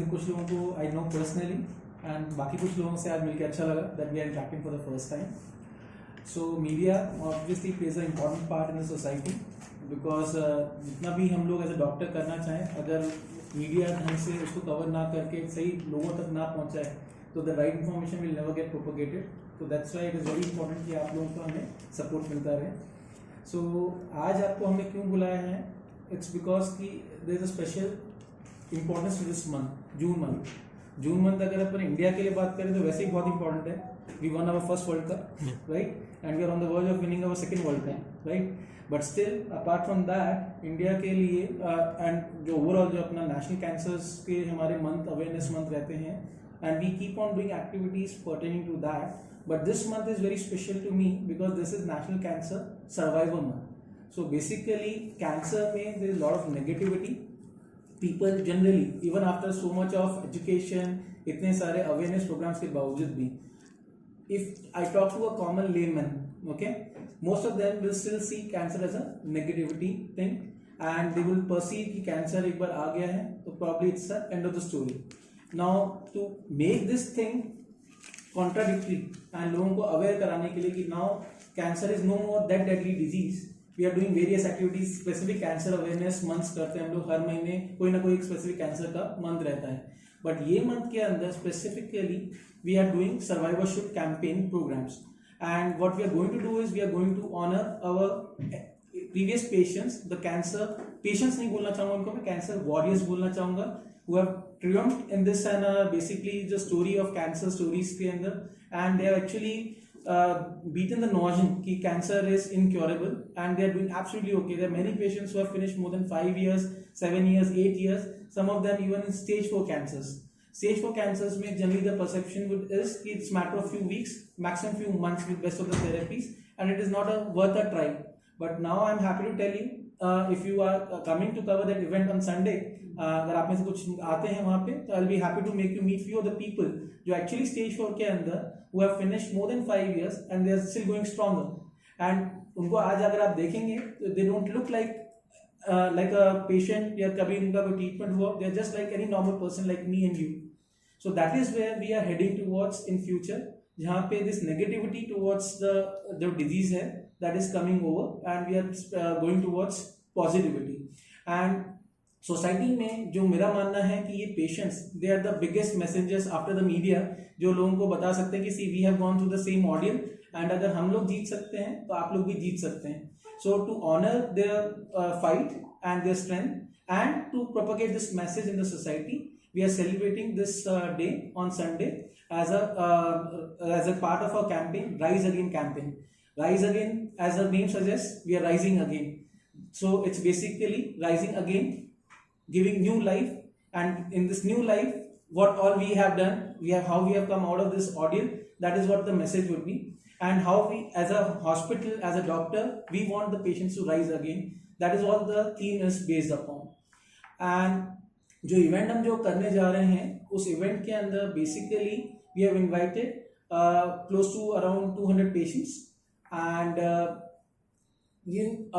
कुछ लोगों को आई नो पर्सनली एंड बाकी कुछ लोगों से आज मिलकर अच्छा लगा that we are interacting for the first time. So media obviously plays a important part in the society because जितना भी हम लोग एज अ डॉक्टर करना चाहें, अगर मीडिया ढंग से उसको कवर ना करके सही लोगों तक ना पहुंचाए तो the right information will never get propagated. तो that's why it is very important कि आप लोगों को हमें सपोर्ट मिलता रहे. सो आज आपको हमने क्यों बुलाया है? इट्स बिकॉज कि there is a special importance to this month, June month. June month अगर अपन इंडिया के लिए बात करें तो वैसे ही बहुत इंपॉर्टेंट है. We won our first world cup, right, and we are on the verge of winning our second world cup, right. But still apart from that India के लिए एंड जो ओवरऑल जो अपना नेशनल कैंसर्स के हमारे month, awareness month रहते हैं, and we keep on doing activities pertaining to that. But this month is very special to me because this is National Cancer Survivor Month. So basically, cancer में there is a lot of negativity. People generally, even after so much of education, इतने सारे awareness programs के बावजूद भी, if I talk to a common layman, okay, most of them will still see cancer as a negativity thing, and they will perceive कि cancer एक बार आ गया है तो probably it's the end of the story. Now to make this thing contradictory and लोगों को aware कराने के लिए कि now cancer is no more that deadly disease, we are doing various activities. Specific cancer awareness months करते हैं हम लोग. हर महीने कोई ना कोई एक स्पेसिफिक कैंसर का मंथ रहता है. बट ये मंथ के अंदर specifically we are doing survivorship campaign programmes. And what we are going to do is we are going to honour our previous patients. The cancer patients नहीं बोलना चाहूंगा उनको, मैं कैंसर वॉरियर्स बोलना चाहूंगा, who have triumphed in this and basically the story of cancer stories के अंदर, and they have actually beaten the notion कि cancer is incurable and they are doing absolutely okay. There are many patients who have finished more than 5 years, 7 years, 8 years, some of them even in stage 4 cancers. Stage 4 cancers में generally the perception is कि it's matter of few weeks, maximum few months with best of the therapies, and it is not worth a try. But now I'm happy to tell you, if you are coming to cover that event on Sunday, अगर आप में से कुछ आते हैं वहाँ पे, तो I will be happy to make you meet few of the people जो एक्चुअली स्टेज 4 के अंदर who have finished more than 5 years and they are still going stronger. And उनको आज अगर आप देखेंगे तो they don't look like a patient या कभी उनका कोई ट्रीटमेंट हुआ. They are just like any normal person like me and you. So that is where we are heading towards in future, जहाँ पे दिस नेगेटिविटी टुवर्ड्स द जो disease है that is coming over and we are going towards positivity. And society में जो मेरा मानना है कि ये patients they are the biggest messengers after the media, जो लोगों को बता सकते हैं कि see we have gone through the same ऑडियन एंड अगर हम लोग जीत सकते हैं तो आप लोग भी जीत सकते हैं. So to honour their fight and their strength and to propagate this message in the society, we are celebrating this day on Sunday as a part of our campaign, rise again campaign. Rise again as the name suggest, we are rising again. So it's basically rising again, giving new life, and in this new life what all we have done, how we have come out of this ordeal, that is what the message would be, and how we as a hospital, as a doctor, we want the patients to rise again. That is what the theme is based upon. And जो event हम जो करने जा रहे हैं उस event के अंदर basically we have invited close to around 200 patients, and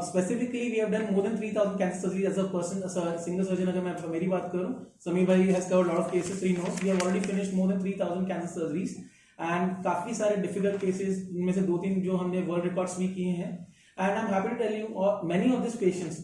specifically we have done more than 3,000 cancer surgeries as a person, as a single surgeon. अगर मैं मेरी बात करूँ, समीर भाई has covered a lot of cases, so he knows we have already finished more than 3,000 cancer surgeries, and काफी सारे difficult cases, इनमें से 2-3 जो हमने world records भी किए हैं. And I'm happy to tell you many of these patients,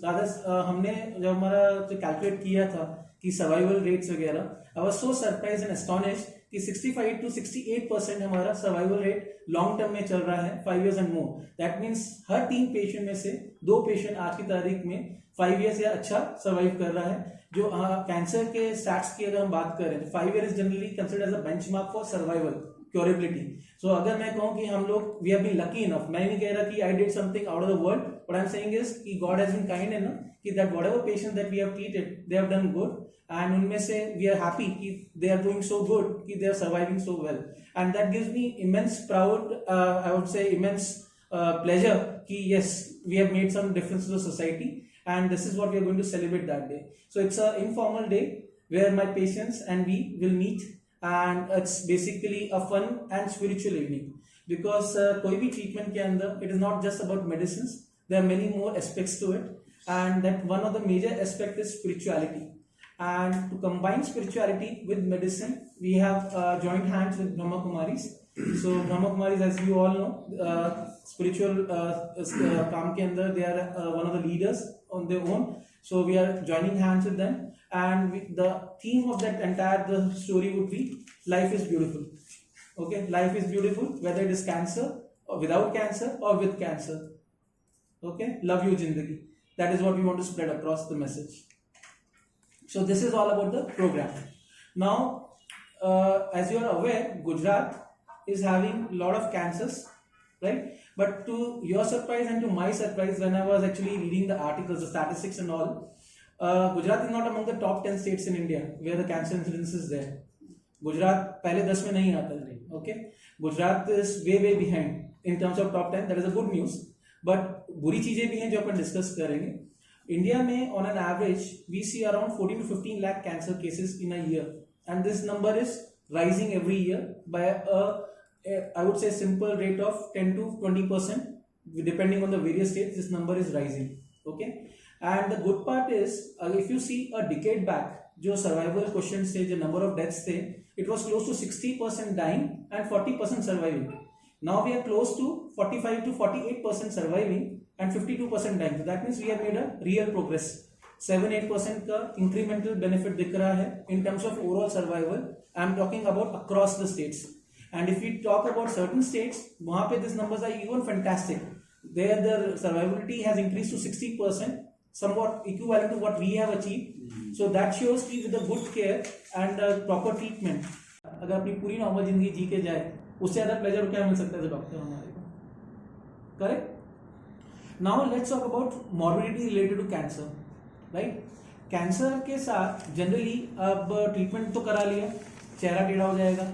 हमने जब हमारा जो calculate किया था कि survival rates वगैरह, I was so surprised and astonished कि 65 to 68% हमारा सर्वाइवल रेट लॉन्ग टर्म में चल रहा है, 5 years and more. That means her 3 patient में से 2 पेशेंट आज की तारीख में 5 years या अच्छा सर्वाइव कर रहा है. जो कैंसर के स्टैट्स की अगर हम बात करें तो 5 years is generally considered as a benchmark for survival, curability. So अगर मैं कहूँ कि हम लोग we have been lucky enough, मैं नहीं कह रहा कि I did something out of the world, what I am saying is कि God has been kind enough कि that whatever patient that we have treated they have done good, and उनमें से we are happy कि they are doing so good, कि they are surviving so well, and that gives me immense proud, I would say immense pleasure कि yes, we have made some difference to the society, and this is what we are going to celebrate that day. So it's a informal day where my patients and we will meet, and it's basically a fun and spiritual evening because कोई भी treatment के अंदर it is not just about medicines, there are many more aspects to it, and that one of the major aspect is spirituality. And to combine spirituality with medicine, we have joined hands with Brahma Kumaris. So Brahma Kumaris, as you all know, spiritual काम के अंदर they are one of the leaders on their own. So we are joining hands with them, and the theme of that entire the story would be life is beautiful. Okay, life is beautiful, whether it is cancer or without cancer or with cancer. Okay, love you Jindagi. That is what we want to spread across the message. So this is all about the program. Now, as you are aware, Gujarat is having a lot of cancers, right? But to your surprise and to my surprise, when I was actually reading the articles, the statistics and all, Gujarat is not among the top 10 states in India where the cancer incidence is there. Gujarat पहले 10 में नहीं आता है. Okay, Gujarat is way behind in terms of top 10. That is a good news. But बुरी चीजें भी हैं जो अपन डिस्कस करेंगे. India में on an average we see around 14 to 15 lakh cancer cases in a year, and this number is rising every year by I would say simple rate of 10 to 20%, depending on the various states. This number is rising. Okay, and the good part is if you see a decade back, जो survival questions थे, जो number of deaths थे, it was close to 60% dying and 40% surviving. Now we are close to 45 to 48% surviving and 52% dying. So that means we have made a real progress. 7-8% का incremental benefit दिख रहा है in terms of overall survival. I am talking about across the states. And if we talk about certain states, वहाँ पे these numbers are even fantastic. There the survivability has increased to 60%, somewhat equivalent to what we have achieved. So that shows कि with a good care and proper treatment, अगर अपनी पूरी normal जिंदगी जी के जाए, उससे ज़्यादा प्लेजर क्या मिल सकता है डॉक्टर हमारे को, correct? Now let's talk about morbidity related to cancer, right? Cancer के साथ जनरली अब ट्रीटमेंट तो करा लिया, चेहरा टेढ़ा हो जाएगा,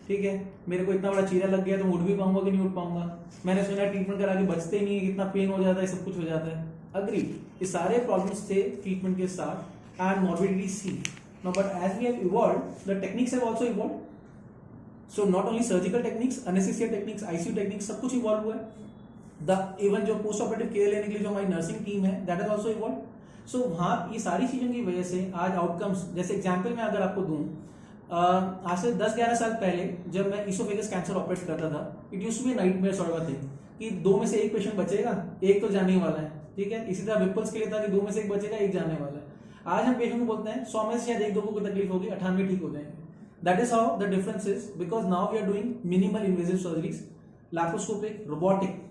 ठीक है, मेरे को इतना बड़ा चीरा लग गया तो उठ भी पाऊंगा कि नहीं उठ पाऊंगा, मैंने सुना ट्रीटमेंट करा के बचते ही नहीं है, कितना पेन हो जाता है, सब कुछ हो जाता है. अग्री, ये सारे प्रॉब्लम्स थे ट्रीटमेंट के साथ. एंड मॉर्बिडिटी सी. Now but as we have evolved, the techniques have also evolved. So not only surgical techniques, anaesthesia techniques, ICU techniques, सब कुछ इवॉल्व हुआ है. द इवन जो पोस्ट ऑपरेटिव केयर लेने के लिए जो हमारी नर्सिंग टीम है, that is also evolve. So वहाँ ये सारी चीज़ों की वजह से आज आउटकम्स, जैसे एग्जाम्पल में अगर आपको दूँ, आज से 10-11 साल पहले जब मैं इसोफेगस कैंसर ऑपरेट करता था, it used to be nightmare sort of thing कि 2 में से 1 पेशेंट बचेगा, 1 तो जाने वाला है, ठीक है. इसी तरह विपल्स के लिए था कि 2 में से 1 बचेगा, 1 जाने वाला है. आज हम पेशेंट को बोलते हैं 100 में से शायद 1-2 को कोई तकलीफ होगी, 98 ठीक हो जाएंगे. That is how the difference is, because now we are doing minimal invasive surgeries, laparoscopic, robotic,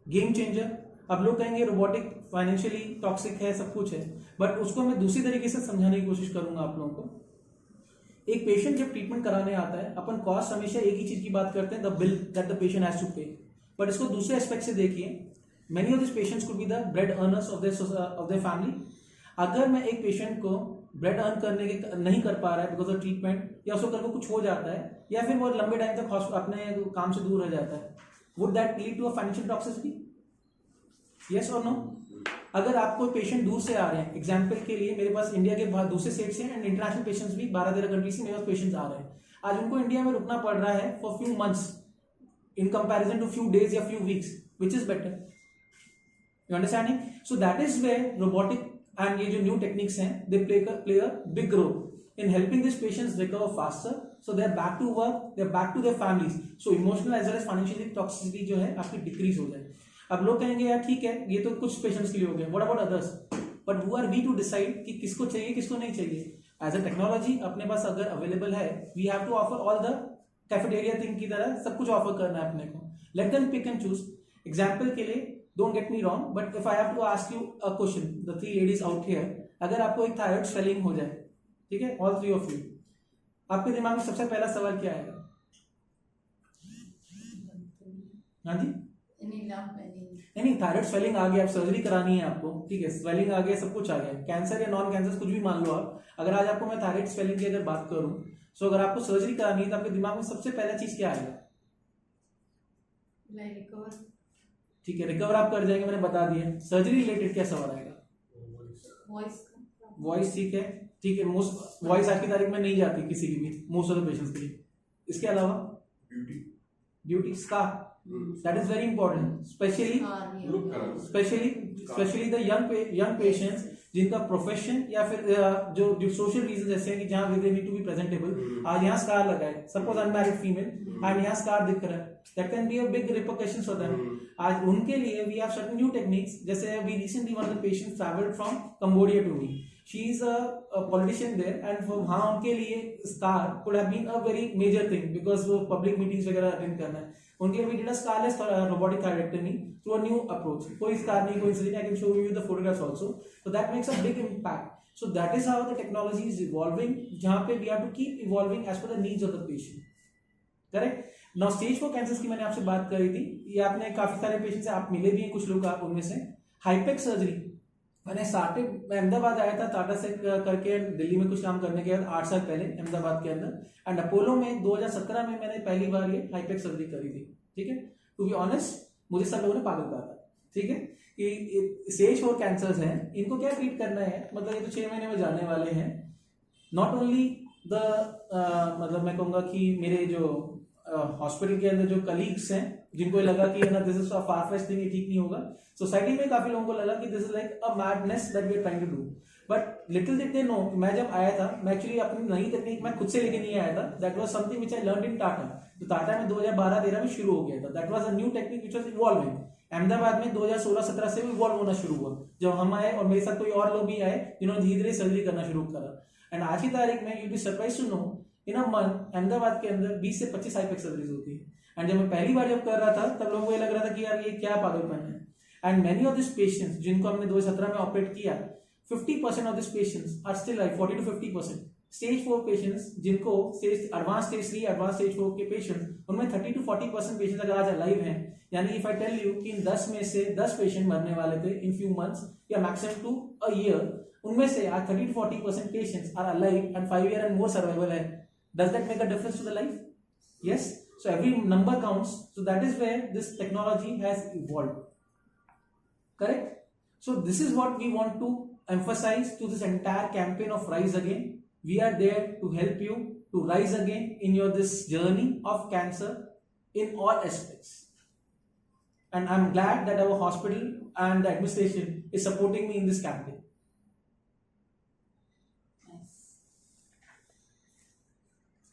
game changer. अब लोग कहेंगे रोबोटिक फाइनेंशियली टॉक्सिक है, सब कुछ है, बट उसको मैं दूसरी तरीके से समझाने की कोशिश करूंगा आप लोगों को. एक पेशेंट जब ट्रीटमेंट कराने आता है, अपन कॉस्ट हमेशा एक ही चीज की बात करते हैं, the bill that the patient has to pay. But इसको दूसरे एस्पेक्ट से देखिए, many of this patients could be the bread earners of their family. अगर मैं एक पेशेंट को ब्रेड अर्न करने के नहीं कर पा रहा है बिकॉज ऑफ ट्रीटमेंट, या उसको कल को कुछ हो जाता है, या फिर वो लंबे टाइम तक अपने काम से दूर रह जाता है, would that lead to a financial toxicity? Yes और नो? अगर आपको पेशेंट दूर से आ रहे हैं, एग्जाम्पल के लिए मेरे पास इंडिया के बाद दूसरे स्टेट से एंड इंटरनेशनल पेशेंट्स भी 12-13 कंट्रीज से मेरे पास पेशेंट्स आ रहे हैं, आज उनको इंडिया में रुकना पड़ रहा है for few months in comparison to few days या few weeks, which is better. You understanding? So that is where robotic and ये जो न्यू टेक्निक्स हैं, they play a big role in helping this patients recover faster, so they are back to work, they are back to their families. So emotional as well as financially toxicity जो है आपकी decrease हो जाए. अब लोग कहेंगे यार ठीक है, ये तो कुछ पेशेंट्स के लिए हो गए, what about others? But who are we to decide कि किसको चाहिए किसको नहीं चाहिए? एज अ टेक्नोलॉजी अपने पास अगर अवेलेबल है, we have to offer all the cafeteria thing की तरह सब कुछ ऑफर करना है अपने को. Let them pick and choose. Example के लिए, don't get me wrong, but if I have to ask you a question, the 3 ladies out here, अगर आपको एक थायराइड स्वेलिंग हो जाए, ठीक है, ऑल 3 ऑफ यू, आपके दिमाग में सबसे पहला सवाल क्या आएगा? हाँ जी, नहीं, थायराइड स्वेलिंग आ गया, आप सर्जरी करानी है आपको, ठीक है, स्वेलिंग आ गया, सब कुछ आ गया, कैंसर या नॉन कैंसर कुछ भी मान लो आप. अगर आज आपको मैं थायराइड स्वेलिंग की अगर बात करूं, सो अगर आपको सर्जरी करानी है तो आपके दिमाग में सबसे पहला चीज क्या आएगा? रिकवर. ठीक है, रिकवर आप कर जाएंगे, मैंने बता दिया. सर्जरी रिलेटेड क्या सवाल आएगा? वॉइस. ठीक है, ठीक है, मोस्ट वॉइस आज की तारीख में नहीं जाती किसी की भी, मोस्ट ऑफ द पेशेंट्स के लिए. इसके अलावा beauty, scar. That is very important, especially the young patients. जिनका प्रोफेशन या फिर जो सोशल रीजन जैसे हैं कि जहाँ they need to be presentable, आज यहाँ स्कार लगा है, सपोज अनमैरिड फीमेल एंड यहाँ स्कार दिख रहा है, that can be a big repercussions for them. आज उनके लिए we have certain new techniques, जैसे we recently one of the patients travelled from Cambodia to me, she is a politician there and वहाँ उनके लिए scar could have been a very major thing because वो public meetings वगैरह attend करना है, उनके लिए we did a scarless robotic thyroidectomy through a new approach, कोई स्कार नहीं, कोई incident, I can show you the photographs also, so that makes a big impact. So that is how the technology is evolving, जहाँ पे we have to keep evolving as per the needs of the patient. Correct? Now stage 4 cancers की मैंने आपसे बात करी थी, ये आपने काफी सारे पेशेंट से आप मिले भी हैं, कुछ लोग आप उनमें से। हाईपेक सर्जरी मैंने स्टार्टेड, मैं अहमदाबाद आया था टाटा से करके, दिल्ली में कुछ काम करने के बाद 8 साल पहले अहमदाबाद के अंदर, एंड अपोलो में 2017 में मैंने पहली बार ये हाईपेक सर्जरी करी थी। ठीक है, टू बी ऑनेस्ट मुझे सब लोगों ने पागल कहा था। ठीक है, कि स्टेज 4 कैंसर्स हैं, इनको क्या ट्रीट करना है, मतलब ये तो 6 महीने में जाने वाले हैं। नॉट ओनली द मतलब मैं कहूँगा कि मेरे जो हॉस्पिटल के अंदर जो कलीग्स हैं जिनको लगा कि ना this is a far fest thing, ये ठीक नहीं होगा, सोसाइटी में काफी लोगों को लगा कि this is like a madness that we are trying to do, but little did they know, मैं जब आया था, मैं एक्चुअली अपनी नई तकनीक मैं खुद से लेके नहीं आया था, that was something which I learned इन टाटा। तो टाटा में 2012-13 में शुरू हो गया था, that was a new technique which was evolving. Ahmedabad में 2016-17 से इवॉल्व होना शुरू हुआ, जब हम आए और मेरे साथ कोई और लोग भी आए जिन्होंने धीरे धीरे सर्जरी करना शुरू करा, एंड आज की तारीख में you be surprised to know in a month Ahmedabad के अंदर 20 से 25 हाईपेक सर्जरीज होती है। एंड जब मैं पहली बार जब कर रहा था तब लोगों को ये लग रहा था कि यार ये क्या पागलपन है। And many of this patients जिनको हमने 2017 में ऑपरेट किया, 50% of this patients are still live, 40 to 50%। Stage 4 patients जिनको एडवांस स्टेज 3 एडवांस स्टेज 4 के पेशेंट्स, उनमें 30 to 40% पेशेंट्स अगर आज अलाइव हैं, यानी इफ आई टेल यू कि इन 10 में से 10 पेशेंट मरने वाले थे इन फ्यू मंथ्स या मैक्सिमम टू अ ईयर, उनमें से आज 30 to 40% patients are alive and 5 year and more survival है। Does that make a difference to the life? Yes, so every number counts, so that is where this technology has evolved. Correct? So this is what we want to emphasize to this entire campaign of Rise Again. We are there to help you to rise again in your this journey of cancer in all aspects. And I'm glad that our hospital and the administration is supporting me in this campaign.